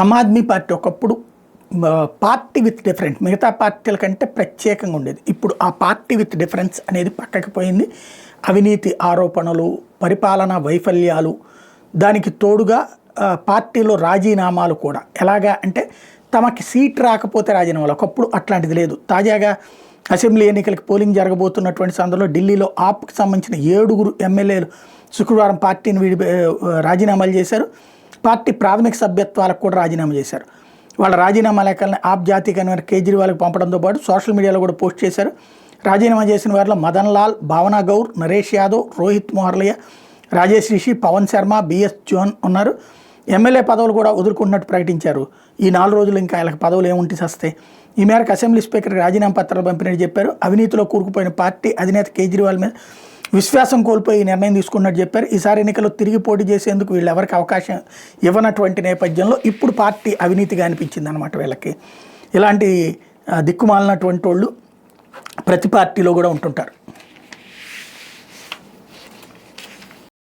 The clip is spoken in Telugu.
ఆమ్ ఆద్మీ పార్టీ ఒకప్పుడు పార్టీ విత్ డిఫరెంట్ మిగతా పార్టీల కంటే ప్రత్యేకంగా ఉండేది. ఇప్పుడు ఆ పార్టీ విత్ డిఫరెన్స్ అనేది పక్కకి పోయింది. అవినీతి ఆరోపణలు, పరిపాలనా వైఫల్యాలు, దానికి తోడుగా పార్టీలో రాజీనామాలు కూడా. ఎలాగా అంటే తమకి సీట్ రాకపోతే రాజీనామాలు. ఒకప్పుడు అట్లాంటిది లేదు. తాజాగా అసెంబ్లీ ఎన్నికలకి పోలింగ్ జరగబోతున్నటువంటి సందర్భంలో ఢిల్లీలో ఆప్కి సంబంధించిన 7 ఎమ్మెల్యేలు శుక్రవారం పార్టీని రాజీనామాలు చేశారు. పార్టీ ప్రాథమిక సభ్యత్వాలకు కూడా రాజీనామా చేశారు. వాళ్ళ రాజీనామా లేఖల్ని ఆప్ జాతీయ కన్వీనర్ కేజ్రీవాల్కి పంపడంతో పాటు సోషల్ మీడియాలో కూడా పోస్ట్ చేశారు. రాజీనామా చేసిన వారిలో మదన్ లాల్, భావనా గౌర్, నరేష్ యాదవ్, రోహిత్ మొహర్లియా, రాజేష్ రిషి, పవన్ శర్మ, బిఎస్ జోన్ ఉన్నారు. ఎమ్మెల్యే పదవులు కూడా వదులుకుంటున్నట్టు ప్రకటించారు. ఈ 4 రోజులు ఇంకా వీళ్ళకి పదవులు ఏముంటి వస్తాయి. ఈ మేరకు అసెంబ్లీ స్పీకర్కి రాజీనామా పత్రాలు పంపినట్టు చెప్పారు. అవినీతిలో కూరుకుపోయిన పార్టీ అధినేత కేజ్రీవాల్ మీద విశ్వాసం కోల్పోయి నిర్ణయం తీసుకున్నట్టు చెప్పారు. ఈసారి ఎన్నికల్లో తిరిగి పోటీ చేసేందుకు వీళ్ళు ఎవరికి అవకాశం ఇవ్వనటువంటి నేపథ్యంలో ఇప్పుడు పార్టీ అవినీతిగా అనిపించింది అనమాట వీళ్ళకి. ఇలాంటి దిక్కుమాలినటువంటి వాళ్ళు ప్రతి పార్టీలో కూడా ఉంటుంటారు.